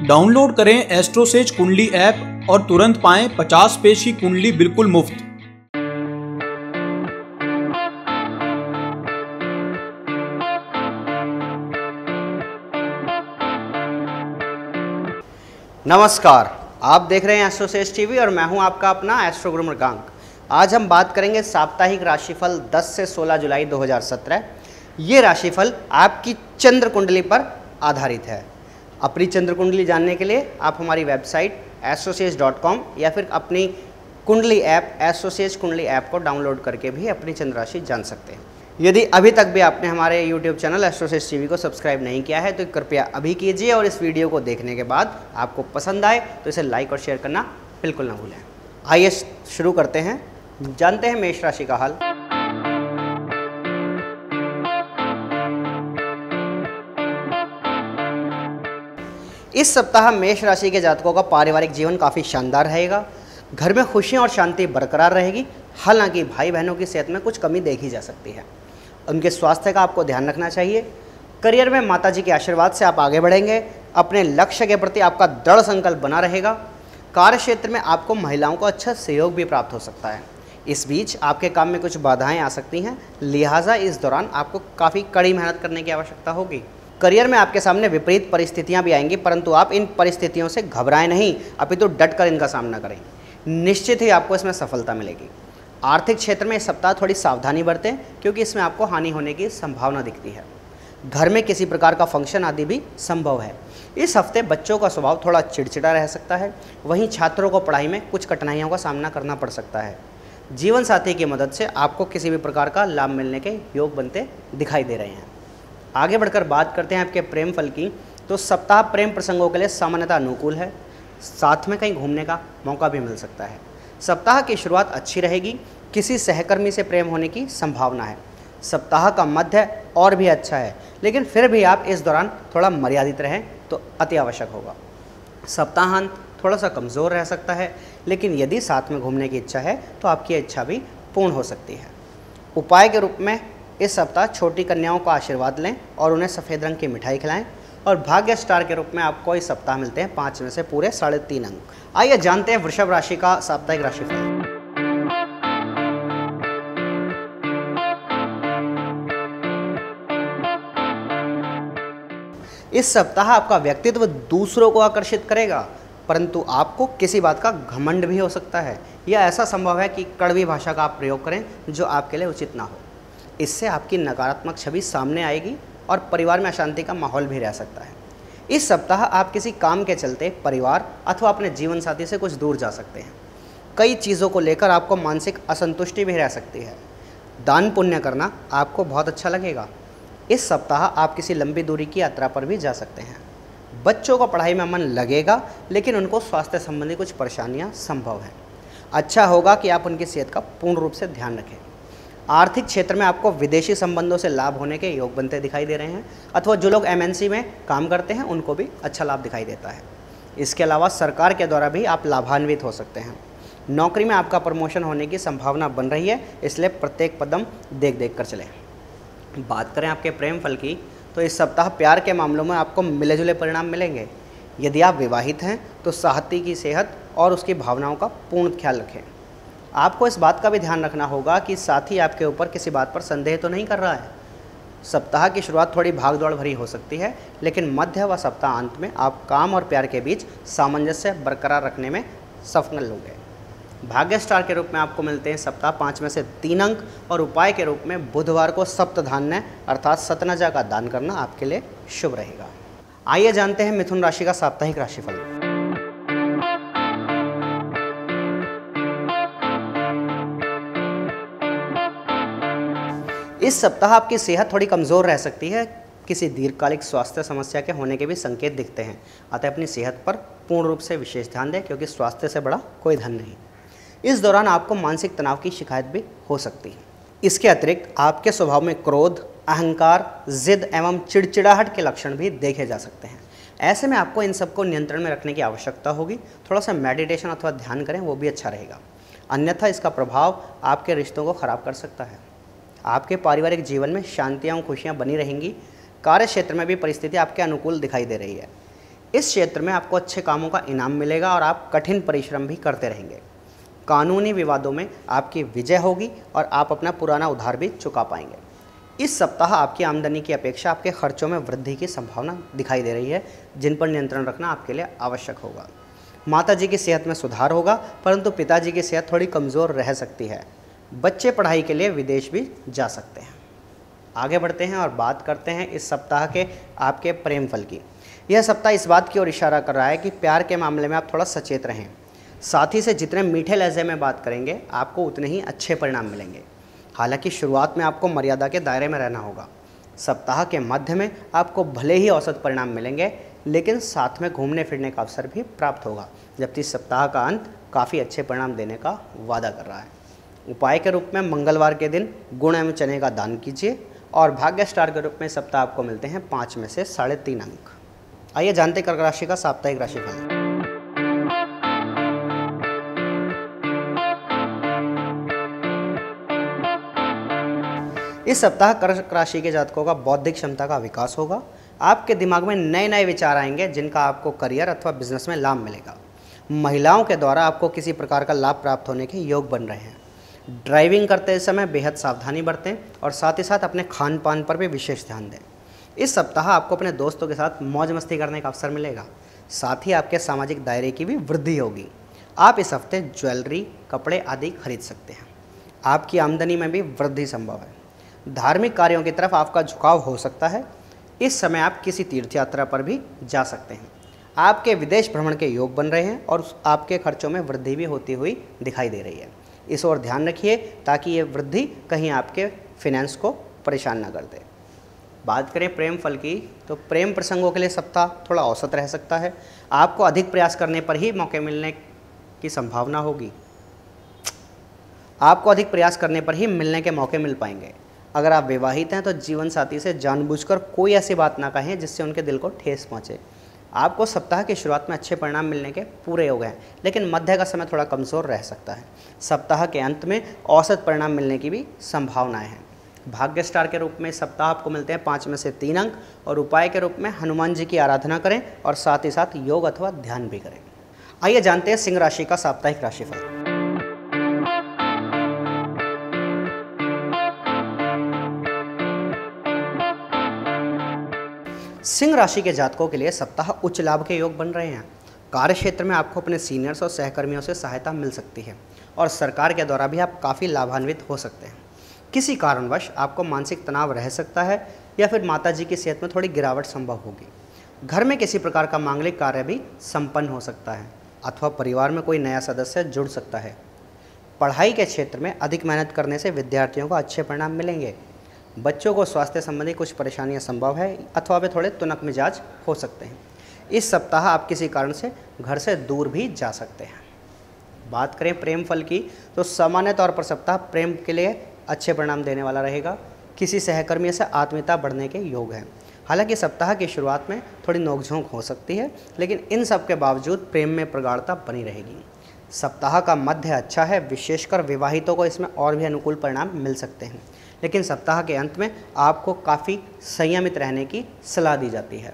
Download करें एस्ट्रोसेज कुंडली app और तुरंत पाएं 50 पेज की कुंडली बिल्कुल मुफ्त। नमस्कार, आप देख रहे हैं एस्ट्रोसेज टीवी और मैं हूं आपका अपना एस्ट्रो गुरु मृगांक। आज हम बात करेंगे साप्ताहिक राशिफल 10 से 16 जुलाई 2017। ये राशिफल आपकी चंद्र कुंडली पर आधारित है। अपनी चंद्र कुंडली जानने के लिए आप हमारी वेबसाइट astrosage.com या फिर अपनी कुंडली ऐप एस्ट्रोसेज कुंडली ऐप को डाउनलोड करके भी अपनी चंद्र राशि जान सकते हैं। यदि अभी तक भी आपने हमारे YouTube चैनल एस्ट्रोसेज टीवी को सब्सक्राइब नहीं किया है तो कृपया अभी कीजिए और इस वीडियो को देखने के बाद आपको पसंद आए तो इसे लाइक और शेयर करना बिल्कुल ना भूलें। आइए शुरू करते हैं, जानते हैं मेष राशि का हाल। इस सप्ताह मेष राशि के जातकों का पारिवारिक जीवन काफ़ी शानदार रहेगा। घर में खुशियां और शांति बरकरार रहेगी। हालांकि भाई बहनों की सेहत में कुछ कमी देखी जा सकती है, उनके स्वास्थ्य का आपको ध्यान रखना चाहिए। करियर में माताजी के आशीर्वाद से आप आगे बढ़ेंगे। अपने लक्ष्य के प्रति आपका दृढ़ संकल्प बना रहेगा। कार्य क्षेत्र में आपको महिलाओं का अच्छा सहयोग भी प्राप्त हो सकता है। इस बीच आपके काम में कुछ बाधाएं आ सकती हैं, लिहाजा इस दौरान आपको काफ़ी कड़ी मेहनत करने की आवश्यकता होगी। करियर में आपके सामने विपरीत परिस्थितियां भी आएंगी, परंतु आप इन परिस्थितियों से घबराएं नहीं, अपितु डट कर इनका सामना करें। निश्चित ही आपको इसमें सफलता मिलेगी। आर्थिक क्षेत्र में इस सप्ताह थोड़ी सावधानी बरतें, क्योंकि इसमें आपको हानि होने की संभावना दिखती है। घर में किसी प्रकार का फंक्शन आदि भी संभव है। इस हफ्ते बच्चों का स्वभाव थोड़ा चिड़चिड़ा रह सकता है। वहीं छात्रों को पढ़ाई में कुछ कठिनाइयों का सामना करना पड़ सकता है। जीवन साथी की मदद से आपको किसी भी प्रकार का लाभ मिलने के योग बनते दिखाई दे रहे हैं। आगे बढ़कर बात करते हैं आपके प्रेम फल की। तो सप्ताह प्रेम प्रसंगों के लिए सामान्यतः अनुकूल है। साथ में कहीं घूमने का मौका भी मिल सकता है। सप्ताह की शुरुआत अच्छी रहेगी। किसी सहकर्मी से प्रेम होने की संभावना है। सप्ताह का मध्य और भी अच्छा है, लेकिन फिर भी आप इस दौरान थोड़ा मर्यादित रहें तो अति आवश्यक होगा। सप्ताहांत थोड़ा सा कमज़ोर रह सकता है, लेकिन यदि साथ में घूमने की इच्छा है तो आपकी इच्छा भी पूर्ण हो सकती है। उपाय के रूप में इस सप्ताह छोटी कन्याओं का आशीर्वाद लें और उन्हें सफ़ेद रंग की मिठाई खिलाएं। और भाग्य स्टार के रूप में आपको इस सप्ताह मिलते हैं 5 में से पूरे 3.5 अंक। आइए जानते हैं वृषभ राशि का साप्ताहिक राशिफल। इस सप्ताह आपका व्यक्तित्व दूसरों को आकर्षित करेगा, परंतु आपको किसी बात का घमंड भी हो सकता है, या ऐसा संभव है कि कड़वी भाषा का आप प्रयोग करें जो आपके लिए उचित ना हो। इससे आपकी नकारात्मक छवि सामने आएगी और परिवार में अशांति का माहौल भी रह सकता है। इस सप्ताह आप किसी काम के चलते परिवार अथवा अपने जीवन साथी से कुछ दूर जा सकते हैं। कई चीज़ों को लेकर आपको मानसिक असंतुष्टि भी रह सकती है। दान पुण्य करना आपको बहुत अच्छा लगेगा। इस सप्ताह आप किसी लंबी दूरी की यात्रा पर भी जा सकते हैं। बच्चों को पढ़ाई में मन लगेगा, लेकिन उनको स्वास्थ्य संबंधी कुछ परेशानियां संभव हैं। अच्छा होगा कि आप उनकी सेहत का पूर्ण रूप से ध्यान रखें। आर्थिक क्षेत्र में आपको विदेशी संबंधों से लाभ होने के योग बनते दिखाई दे रहे हैं, अथवा जो लोग MNC में काम करते हैं उनको भी अच्छा लाभ दिखाई देता है। इसके अलावा सरकार के द्वारा भी आप लाभान्वित हो सकते हैं। नौकरी में आपका प्रमोशन होने की संभावना बन रही है, इसलिए प्रत्येक कदम देख देख कर चलें। बात करें आपके प्रेम फल की, तो इस सप्ताह प्यार के मामलों में आपको मिले जुले परिणाम मिलेंगे। यदि आप विवाहित हैं तो साथी की सेहत और उसकी भावनाओं का पूर्ण ख्याल रखें। आपको इस बात का भी ध्यान रखना होगा कि साथी आपके ऊपर किसी बात पर संदेह तो नहीं कर रहा है। सप्ताह की शुरुआत थोड़ी भागदौड़ भरी हो सकती है, लेकिन मध्य व सप्ताह अंत में आप काम और प्यार के बीच सामंजस्य बरकरार रखने में सफल होंगे। भाग्य स्टार के रूप में आपको मिलते हैं सप्ताह 5 में से 3 अंक। और उपाय के रूप में बुधवार को सप्तधान्य अर्थात सतनजा का दान करना आपके लिए शुभ रहेगा। आइए जानते हैं मिथुन राशि का साप्ताहिक राशिफल। इस सप्ताह आपकी सेहत थोड़ी कमज़ोर रह सकती है। किसी दीर्घकालिक स्वास्थ्य समस्या के होने के भी संकेत दिखते हैं, अतः अपनी सेहत पर पूर्ण रूप से विशेष ध्यान दें, क्योंकि स्वास्थ्य से बड़ा कोई धन नहीं। इस दौरान आपको मानसिक तनाव की शिकायत भी हो सकती है। इसके अतिरिक्त आपके स्वभाव में क्रोध, अहंकार, जिद एवं चिड़चिड़ाहट के लक्षण भी देखे जा सकते हैं। ऐसे में आपको इन सबको नियंत्रण में रखने की आवश्यकता होगी। थोड़ा सा मेडिटेशन अथवा ध्यान करें, वो भी अच्छा रहेगा। अन्यथा इसका प्रभाव आपके रिश्तों को खराब कर सकता है। आपके पारिवारिक जीवन में शांतियाँ और खुशियाँ बनी रहेंगी। कार्य क्षेत्र में भी परिस्थिति आपके अनुकूल दिखाई दे रही है। इस क्षेत्र में आपको अच्छे कामों का इनाम मिलेगा और आप कठिन परिश्रम भी करते रहेंगे। कानूनी विवादों में आपकी विजय होगी और आप अपना पुराना उधार भी चुका पाएंगे। इस सप्ताह आपकी आमदनी की अपेक्षा आपके खर्चों में वृद्धि की संभावना दिखाई दे रही है, जिन पर नियंत्रण रखना आपके लिए आवश्यक होगा। माता जी की सेहत में सुधार होगा, परंतु पिताजी की सेहत थोड़ी कमज़ोर रह सकती है। बच्चे पढ़ाई के लिए विदेश भी जा सकते हैं। आगे बढ़ते हैं और बात करते हैं इस सप्ताह के आपके प्रेम फल की। यह सप्ताह इस बात की ओर इशारा कर रहा है कि प्यार के मामले में आप थोड़ा सचेत रहें। साथी से जितने मीठे लहजे में बात करेंगे आपको उतने ही अच्छे परिणाम मिलेंगे। हालांकि शुरुआत में आपको मर्यादा के दायरे में रहना होगा। सप्ताह के मध्य में आपको भले ही औसत परिणाम मिलेंगे, लेकिन साथ में घूमने फिरने का अवसर भी प्राप्त होगा, जबकि सप्ताह का अंत काफ़ी अच्छे परिणाम देने का वादा कर रहा है। उपाय के रूप में मंगलवार के दिन गुड़ एवं चने का दान कीजिए और भाग्य स्टार के रूप में सप्ताह आपको मिलते हैं 5 में से 3.5 अंक। आइए जानते कर्क राशि का साप्ताहिक राशिफल। इस सप्ताह कर्क राशि के जातकों का बौद्धिक क्षमता का विकास होगा। आपके दिमाग में नए नए विचार आएंगे, जिनका आपको करियर अथवा बिजनेस में लाभ मिलेगा। महिलाओं के द्वारा आपको किसी प्रकार का लाभ प्राप्त होने के योग बन रहे हैं। ड्राइविंग करते समय बेहद सावधानी बरतें और साथ ही साथ अपने खान पान पर भी विशेष ध्यान दें। इस सप्ताह आपको अपने दोस्तों के साथ मौज मस्ती करने का अवसर मिलेगा। साथ ही आपके सामाजिक दायरे की भी वृद्धि होगी। आप इस हफ्ते ज्वेलरी, कपड़े आदि खरीद सकते हैं। आपकी आमदनी में भी वृद्धि संभव है। धार्मिक कार्यों की तरफ आपका झुकाव हो सकता है। इस समय आप किसी तीर्थ यात्रा पर भी जा सकते हैं। आपके विदेश भ्रमण के योग बन रहे हैं और आपके खर्चों में वृद्धि भी होती हुई दिखाई दे रही है। इस ओर ध्यान रखिए ताकि ये वृद्धि कहीं आपके फाइनेंस को परेशान ना कर दे। बात करें प्रेम फल की, तो प्रेम प्रसंगों के लिए सप्ताह थोड़ा औसत रह सकता है। आपको अधिक प्रयास करने पर ही मौके मिलने की संभावना होगी। आपको अधिक प्रयास करने पर ही मिलने के मौके मिल पाएंगे। अगर आप विवाहित हैं तो जीवन साथी से जानबूझकर कोई ऐसी बात ना कहें जिससे उनके दिल को ठेस पहुंचे। आपको सप्ताह की शुरुआत में अच्छे परिणाम मिलने के पूरे योग हैं, लेकिन मध्य का समय थोड़ा कमज़ोर रह सकता है। सप्ताह के अंत में औसत परिणाम मिलने की भी संभावनाएं हैं। भाग्य स्टार के रूप में सप्ताह आपको मिलते हैं 5 में से 3 अंक और उपाय के रूप में हनुमान जी की आराधना करें और साथ ही साथ योग अथवा ध्यान भी करें। आइए जानते हैं सिंह राशि का साप्ताहिक राशिफल। सिंह राशि के जातकों के लिए सप्ताह उच्च लाभ के योग बन रहे हैं। कार्य क्षेत्र में आपको अपने सीनियर्स और सहकर्मियों से सहायता मिल सकती है और सरकार के द्वारा भी आप काफ़ी लाभान्वित हो सकते हैं। किसी कारणवश आपको मानसिक तनाव रह सकता है या फिर माताजी की सेहत में थोड़ी गिरावट संभव होगी। घर में किसी प्रकार का मांगलिक कार्य भी संपन्न हो सकता है अथवा परिवार में कोई नया सदस्य जुड़ सकता है। पढ़ाई के क्षेत्र में अधिक मेहनत करने से विद्यार्थियों को अच्छे परिणाम मिलेंगे। बच्चों को स्वास्थ्य संबंधी कुछ परेशानियां संभव है अथवा वे थोड़े तुनक मिजाज हो सकते हैं। इस सप्ताह आप किसी कारण से घर से दूर भी जा सकते हैं। बात करें प्रेम फल की, तो सामान्य तौर पर सप्ताह प्रेम के लिए अच्छे परिणाम देने वाला रहेगा। किसी सहकर्मी से आत्मीयता बढ़ने के योग हैं। हालांकि सप्ताह की शुरुआत में थोड़ी नोकझोंक हो सकती है, लेकिन इन सब के बावजूद प्रेम में प्रगाढ़ता बनी रहेगी। सप्ताह का मध्य अच्छा है, विशेषकर विवाहितों को इसमें और भी अनुकूल परिणाम मिल सकते हैं, लेकिन सप्ताह के अंत में आपको काफ़ी संयमित रहने की सलाह दी जाती है।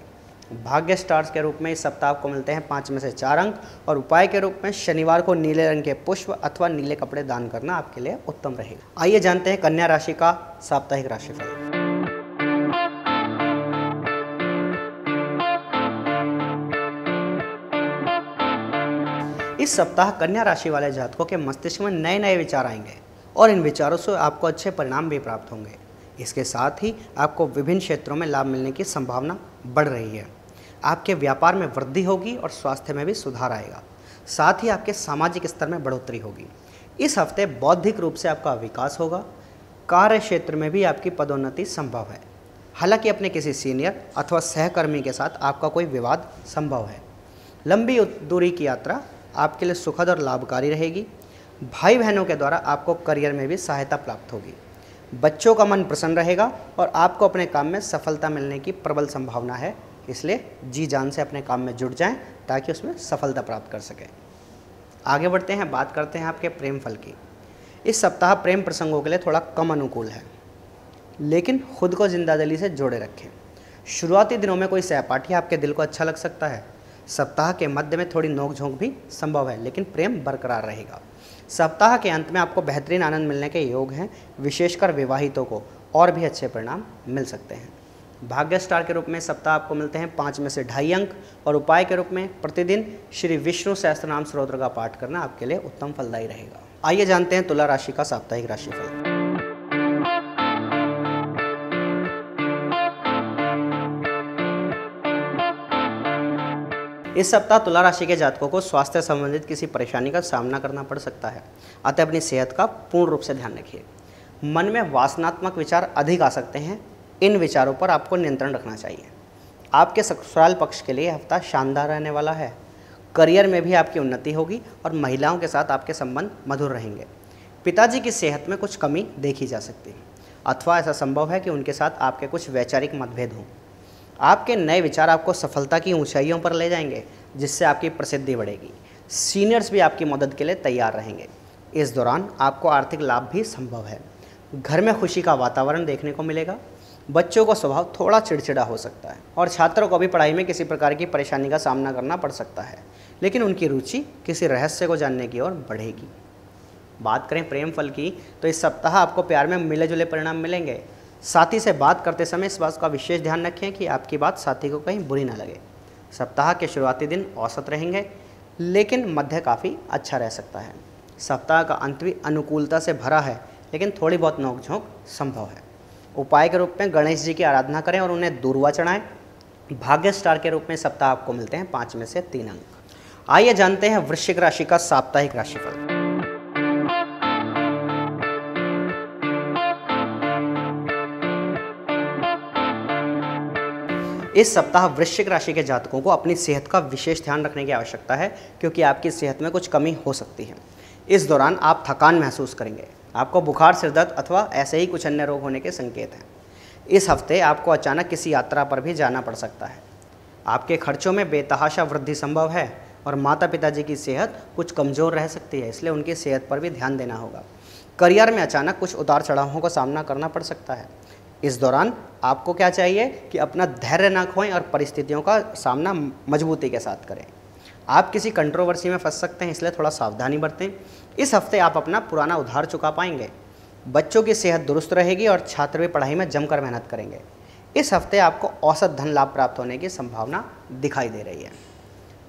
भाग्य स्टार्स के रूप में इस सप्ताह को मिलते हैं 5 में से 4 अंक और उपाय के रूप में शनिवार को नीले रंग के पुष्प अथवा नीले कपड़े दान करना आपके लिए उत्तम रहेगा। आइए जानते हैं कन्या राशि का साप्ताहिक राशिफल। इस सप्ताह कन्या राशि वाले जातकों के मस्तिष्क में नए नए विचार आएंगे और इन विचारों से आपको अच्छे परिणाम भी प्राप्त होंगे। इसके साथ ही आपको विभिन्न क्षेत्रों में लाभ मिलने की संभावना बढ़ रही है। आपके व्यापार में वृद्धि होगी और स्वास्थ्य में भी सुधार आएगा। साथ ही आपके सामाजिक स्तर में बढ़ोतरी होगी। इस हफ्ते बौद्धिक रूप से आपका विकास होगा। कार्य क्षेत्र में भी आपकी पदोन्नति संभव है। हालांकि अपने किसी सीनियर अथवा सहकर्मी के साथ आपका कोई विवाद संभव है। लंबी दूरी की यात्रा आपके लिए सुखद और लाभकारी रहेगी। भाई बहनों के द्वारा आपको करियर में भी सहायता प्राप्त होगी। बच्चों का मन प्रसन्न रहेगा और आपको अपने काम में सफलता मिलने की प्रबल संभावना है। इसलिए जी जान से अपने काम में जुट जाएं ताकि उसमें सफलता प्राप्त कर सकें। आगे बढ़ते हैं, बात करते हैं आपके प्रेम फल की। इस सप्ताह प्रेम प्रसंगों के लिए थोड़ा कम अनुकूल है, लेकिन खुद को जिंदादिली से जोड़े रखें। शुरुआती दिनों में कोई सहपाठी आपके दिल को अच्छा लग सकता है। सप्ताह के मध्य में थोड़ी नोक-झोंक भी संभव है, लेकिन प्रेम बरकरार रहेगा। सप्ताह के अंत में आपको बेहतरीन आनंद मिलने के योग हैं, विशेषकर विवाहितों को और भी अच्छे परिणाम मिल सकते हैं। भाग्य स्टार के रूप में सप्ताह आपको मिलते हैं 5 में से 2.5 अंक और उपाय के रूप में प्रतिदिन श्री विष्णु सहस्त्रनाम स्तोत्र का पाठ करना आपके लिए उत्तम फलदायी रहेगा। आइए जानते हैं तुला राशि का साप्ताहिक राशिफल। इस सप्ताह तुला राशि के जातकों को स्वास्थ्य संबंधित किसी परेशानी का सामना करना पड़ सकता है, अतः अपनी सेहत का पूर्ण रूप से ध्यान रखिए। मन में वासनात्मक विचार अधिक आ सकते हैं, इन विचारों पर आपको नियंत्रण रखना चाहिए। आपके ससुराल पक्ष के लिए यह हफ्ता शानदार रहने वाला है। करियर में भी आपकी उन्नति होगी और महिलाओं के साथ आपके संबंध मधुर रहेंगे। पिताजी की सेहत में कुछ कमी देखी जा सकती है, अथवा ऐसा संभव है कि उनके साथ आपके कुछ वैचारिक मतभेद हों। आपके नए विचार आपको सफलता की ऊंचाइयों पर ले जाएंगे, जिससे आपकी प्रसिद्धि बढ़ेगी। सीनियर्स भी आपकी मदद के लिए तैयार रहेंगे। इस दौरान आपको आर्थिक लाभ भी संभव है। घर में खुशी का वातावरण देखने को मिलेगा। बच्चों का स्वभाव थोड़ा चिड़चिड़ा हो सकता है और छात्रों को भी पढ़ाई में किसी प्रकार की परेशानी का सामना करना पड़ सकता है, लेकिन उनकी रुचि किसी रहस्य को जानने की ओर बढ़ेगी। बात करें प्रेम फल की, तो इस सप्ताह आपको प्यार में मिले जुले परिणाम मिलेंगे। साथी से बात करते समय इस बात का विशेष ध्यान रखें कि आपकी बात साथी को कहीं बुरी ना लगे। सप्ताह के शुरुआती दिन औसत रहेंगे, लेकिन मध्य काफ़ी अच्छा रह सकता है। सप्ताह का अंत भी अनुकूलता से भरा है, लेकिन थोड़ी बहुत नोकझोंक संभव है। उपाय के रूप में गणेश जी की आराधना करें और उन्हें दूर्वा चढ़ाएं। भाग्य स्टार के रूप में सप्ताह आपको मिलते हैं 5 में से 3 अंक। आइए जानते हैं वृश्चिक राशि का साप्ताहिक राशिफल। इस सप्ताह वृश्चिक राशि के जातकों को अपनी सेहत का विशेष ध्यान रखने की आवश्यकता है, क्योंकि आपकी सेहत में कुछ कमी हो सकती है। इस दौरान आप थकान महसूस करेंगे। आपको बुखार, सिर दर्द अथवा ऐसे ही कुछ अन्य रोग होने के संकेत हैं। इस हफ्ते आपको अचानक किसी यात्रा पर भी जाना पड़ सकता है। आपके खर्चों में बेतहाशा वृद्धि संभव है और माता पिताजी की सेहत कुछ कमज़ोर रह सकती है, इसलिए उनकी सेहत पर भी ध्यान देना होगा। करियर में अचानक कुछ उतार चढ़ावों का सामना करना पड़ सकता है। इस दौरान आपको क्या चाहिए कि अपना धैर्य ना खोएं और परिस्थितियों का सामना मजबूती के साथ करें। आप किसी कंट्रोवर्सी में फंस सकते हैं, इसलिए थोड़ा सावधानी बरतें। इस हफ्ते आप अपना पुराना उधार चुका पाएंगे। बच्चों की सेहत दुरुस्त रहेगी और छात्र भी पढ़ाई में जमकर मेहनत करेंगे। इस हफ्ते आपको औसत धन लाभ प्राप्त होने की संभावना दिखाई दे रही है।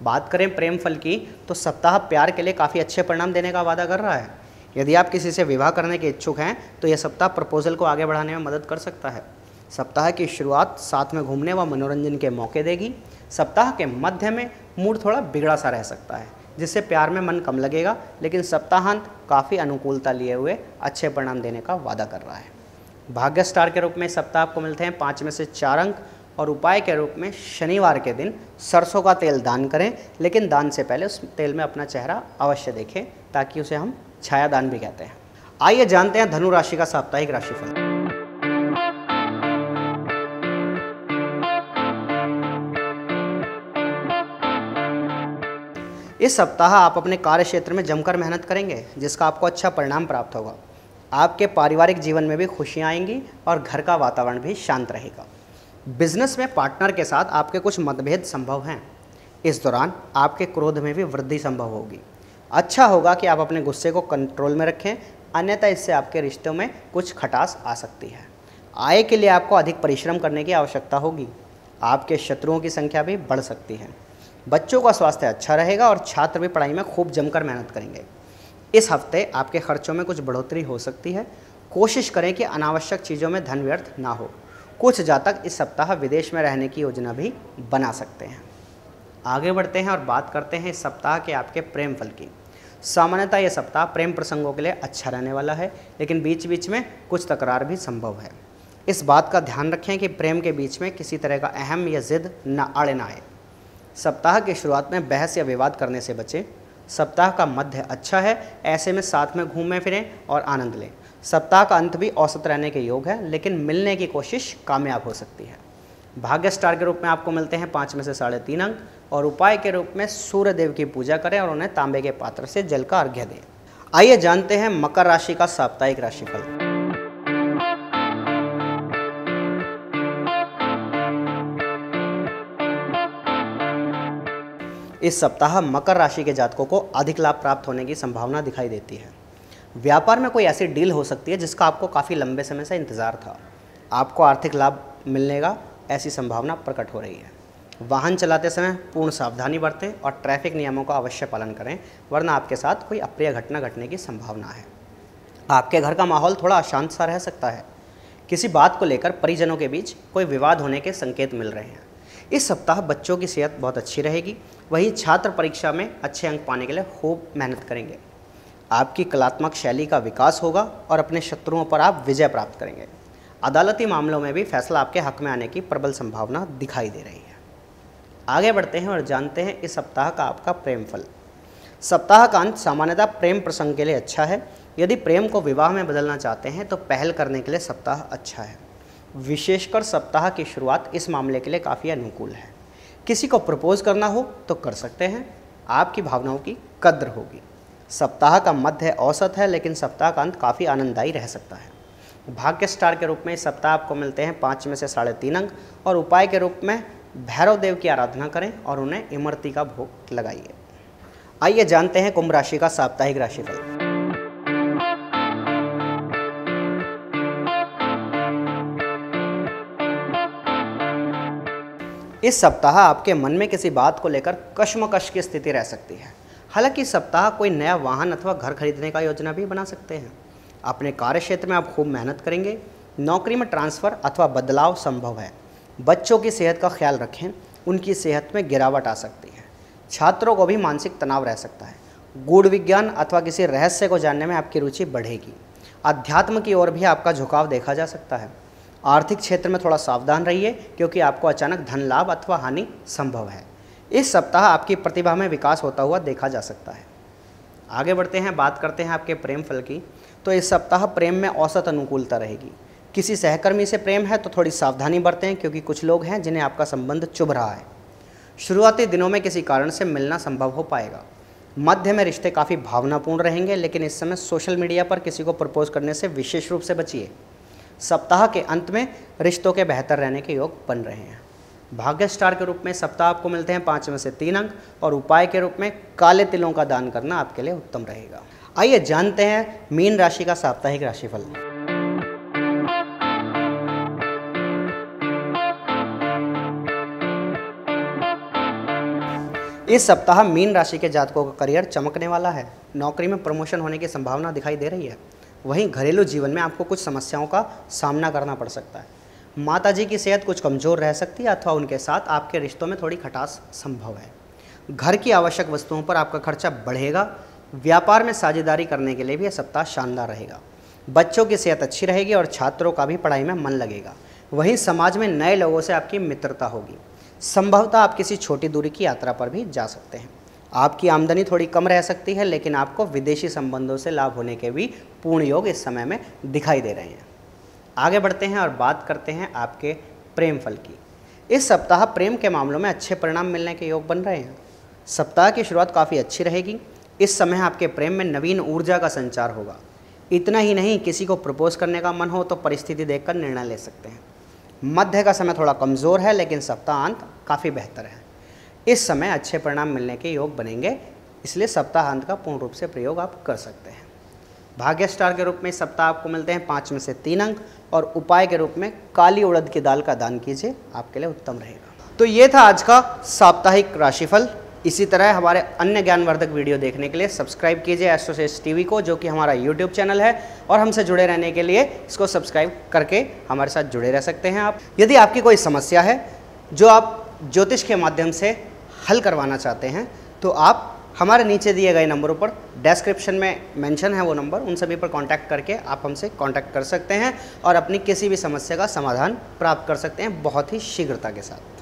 बात करें प्रेम फल की, तो सप्ताह प्यार के लिए काफ़ी अच्छे परिणाम देने का वादा कर रहा है। यदि आप किसी से विवाह करने के इच्छुक हैं, तो यह सप्ताह प्रपोजल को आगे बढ़ाने में मदद कर सकता है। सप्ताह की शुरुआत साथ में घूमने व मनोरंजन के मौके देगी। सप्ताह के मध्य में मूड थोड़ा बिगड़ा सा रह सकता है, जिससे प्यार में मन कम लगेगा, लेकिन सप्ताहांत काफ़ी अनुकूलता लिए हुए अच्छे परिणाम देने का वादा कर रहा है। भाग्य स्टार के रूप में सप्ताह आपको मिलते हैं 5 में से 4 अंक और उपाय के रूप में शनिवार के दिन सरसों का तेल दान करें, लेकिन दान से पहले उस तेल में अपना चेहरा अवश्य देखें, ताकि उसे हम छाया दान भी कहते हैं। आइए जानते हैं धनु राशि का साप्ताहिक राशिफल। इस सप्ताह आप अपने कार्य क्षेत्र में जमकर मेहनत करेंगे, जिसका आपको अच्छा परिणाम प्राप्त होगा। आपके पारिवारिक जीवन में भी खुशियां आएंगी और घर का वातावरण भी शांत रहेगा। बिजनेस में पार्टनर के साथ आपके कुछ मतभेद संभव हैं। इस दौरान आपके क्रोध में भी वृद्धि संभव होगी। अच्छा होगा कि आप अपने गुस्से को कंट्रोल में रखें, अन्यथा इससे आपके रिश्तों में कुछ खटास आ सकती है। आय के लिए आपको अधिक परिश्रम करने की आवश्यकता होगी। आपके शत्रुओं की संख्या भी बढ़ सकती है। बच्चों का स्वास्थ्य अच्छा रहेगा और छात्र भी पढ़ाई में खूब जमकर मेहनत करेंगे। इस हफ्ते आपके खर्चों में कुछ बढ़ोतरी हो सकती है। कोशिश करें कि अनावश्यक चीज़ों में धन व्यर्थ ना हो। कुछ जातक इस सप्ताह विदेश में रहने की योजना भी बना सकते हैं। आगे बढ़ते हैं और बात करते हैं इस सप्ताह के आपके प्रेम फल की। सामान्यतः यह सप्ताह प्रेम प्रसंगों के लिए अच्छा रहने वाला है, लेकिन बीच बीच में कुछ तकरार भी संभव है। इस बात का ध्यान रखें कि प्रेम के बीच में किसी तरह का अहम या जिद न आड़े ना आए। सप्ताह की शुरुआत में बहस या विवाद करने से बचें। सप्ताह का मध्य अच्छा है, ऐसे में साथ में घूमें फिरें और आनंद लें। सप्ताह का अंत भी औसत रहने के योग है, लेकिन मिलने की कोशिश कामयाब हो सकती है। भाग्य स्टार के रूप में आपको मिलते हैं 5 में से 3.5 अंक और उपाय के रूप में सूर्य देव की पूजा करें और उन्हें तांबे के पात्र से जल का अर्घ्य दें। आइए जानते हैं मकर राशि का साप्ताहिक राशिफल। इस सप्ताह मकर राशि के जातकों को अधिक लाभ प्राप्त होने की संभावना दिखाई देती है। व्यापार में कोई ऐसी डील हो सकती है जिसका आपको काफ़ी लंबे समय से इंतज़ार था। आपको आर्थिक लाभ मिलने का ऐसी संभावना प्रकट हो रही है। वाहन चलाते समय पूर्ण सावधानी बरतें और ट्रैफिक नियमों का अवश्य पालन करें, वरना आपके साथ कोई अप्रिय घटना घटने की संभावना है। आपके घर का माहौल थोड़ा अशांत सा रह सकता है। किसी बात को लेकर परिजनों के बीच कोई विवाद होने के संकेत मिल रहे हैं। इस सप्ताह बच्चों की सेहत बहुत अच्छी रहेगी। वहीं छात्र परीक्षा में अच्छे अंक पाने के लिए खूब मेहनत करेंगे। आपकी कलात्मक शैली का विकास होगा और अपने शत्रुओं पर आप विजय प्राप्त करेंगे। अदालती मामलों में भी फैसला आपके हक में आने की प्रबल संभावना दिखाई दे रही है। आगे बढ़ते हैं और जानते हैं इस सप्ताह का आपका प्रेम फल। सप्ताह का अंत सामान्यतः प्रेम प्रसंग के लिए अच्छा है। यदि प्रेम को विवाह में बदलना चाहते हैं तो पहल करने के लिए सप्ताह अच्छा है। विशेषकर सप्ताह की शुरुआत इस मामले के लिए काफ़ी अनुकूल है। किसी को प्रपोज करना हो तो कर सकते हैं। आपकी भावनाओं की कद्र होगी। सप्ताह का मध्य औसत है, लेकिन सप्ताह का अंत काफ़ी आनंददायी रह सकता है। भाग्य स्टार के रूप में इस सप्ताह आपको मिलते हैं 5 में से 3.5 अंक और उपाय के रूप में भैरव देव की आराधना करें और उन्हें इमरती का भोग लगाइए। आइए जानते हैं कुंभ राशि का साप्ताहिक राशिफल। इस सप्ताह आपके मन में किसी बात को लेकर कश्मकश की स्थिति रह सकती है। हालांकि इस सप्ताह कोई नया वाहन अथवा घर खरीदने का योजना भी बना सकते हैं। अपने कार्य क्षेत्र में आप खूब मेहनत करेंगे। नौकरी में ट्रांसफ़र अथवा बदलाव संभव है। बच्चों की सेहत का ख्याल रखें, उनकी सेहत में गिरावट आ सकती है। छात्रों को भी मानसिक तनाव रह सकता है। गूढ़ विज्ञान अथवा किसी रहस्य को जानने में आपकी रुचि बढ़ेगी। अध्यात्म की ओर भी आपका झुकाव देखा जा सकता है। आर्थिक क्षेत्र में थोड़ा सावधान रहिए, क्योंकि आपको अचानक धन लाभ अथवा हानि संभव है। इस सप्ताह आपकी प्रतिभा में विकास होता हुआ देखा जा सकता है। आगे बढ़ते हैं, बात करते हैं आपके प्रेम फल की। तो इस सप्ताह प्रेम में औसत अनुकूलता रहेगी। किसी सहकर्मी से प्रेम है तो थोड़ी सावधानी बरतें, क्योंकि कुछ लोग हैं जिन्हें आपका संबंध चुभ रहा है। शुरुआती दिनों में किसी कारण से मिलना संभव हो पाएगा। मध्य में रिश्ते काफ़ी भावनापूर्ण रहेंगे, लेकिन इस समय सोशल मीडिया पर किसी को प्रपोज करने से विशेष रूप से बचिए। सप्ताह के अंत में रिश्तों के बेहतर रहने के योग बन रहे हैं। भाग्य स्टार के रूप में सप्ताह आपको मिलते हैं 5 में से 3 अंक और उपाय के रूप में काले तिलों का दान करना आपके लिए उत्तम रहेगा। आइए जानते हैं मीन राशि का साप्ताहिक राशिफल। इस सप्ताह मीन राशि के जातकों का करियर चमकने वाला है। नौकरी में प्रमोशन होने की संभावना दिखाई दे रही है। वहीं घरेलू जीवन में आपको कुछ समस्याओं का सामना करना पड़ सकता है। माताजी की सेहत कुछ कमज़ोर रह सकती है अथवा उनके साथ आपके रिश्तों में थोड़ी खटास संभव है। घर की आवश्यक वस्तुओं पर आपका खर्चा बढ़ेगा। व्यापार में साझेदारी करने के लिए भी यह सप्ताह शानदार रहेगा। बच्चों की सेहत अच्छी रहेगी और छात्रों का भी पढ़ाई में मन लगेगा। वहीं समाज में नए लोगों से आपकी मित्रता होगी। संभवतः आप किसी छोटी दूरी की यात्रा पर भी जा सकते हैं। आपकी आमदनी थोड़ी कम रह सकती है, लेकिन आपको विदेशी संबंधों से लाभ होने के भी पूर्ण योग इस समय में दिखाई दे रहे हैं। आगे बढ़ते हैं और बात करते हैं आपके प्रेम फल की। इस सप्ताह प्रेम के मामलों में अच्छे परिणाम मिलने के योग बन रहे हैं। सप्ताह की शुरुआत काफ़ी अच्छी रहेगी। इस समय आपके प्रेम में नवीन ऊर्जा का संचार होगा। इतना ही नहीं, किसी को प्रपोज करने का मन हो तो परिस्थिति देखकर निर्णय ले सकते हैं। मध्य का समय थोड़ा कमज़ोर है, लेकिन सप्ताह अंत काफ़ी बेहतर है। इस समय अच्छे परिणाम मिलने के योग बनेंगे, इसलिए सप्ताह अंत का पूर्ण रूप से प्रयोग आप कर सकते हैं। भाग्य स्टार के रूप में इस सप्ताह आपको मिलते हैं 5 में से 3 अंक और उपाय के रूप में काली उड़द की दाल का दान कीजिए, आपके लिए उत्तम रहेगा। तो ये था आज का साप्ताहिक राशिफल। इसी तरह हमारे अन्य ज्ञानवर्धक वीडियो देखने के लिए सब्सक्राइब कीजिए एस्ट्रोसेज टीवी को, जो कि हमारा यूट्यूब चैनल है, और हमसे जुड़े रहने के लिए इसको सब्सक्राइब करके हमारे साथ जुड़े रह सकते हैं आप। यदि आपकी कोई समस्या है जो आप ज्योतिष के माध्यम से हल करवाना चाहते हैं, तो आप हमारे नीचे दिए गए नंबरों पर, डिस्क्रिप्शन में मेंशन है वो नंबर, उन सभी पर कांटेक्ट करके आप हमसे कांटेक्ट कर सकते हैं और अपनी किसी भी समस्या का समाधान प्राप्त कर सकते हैं बहुत ही शीघ्रता के साथ।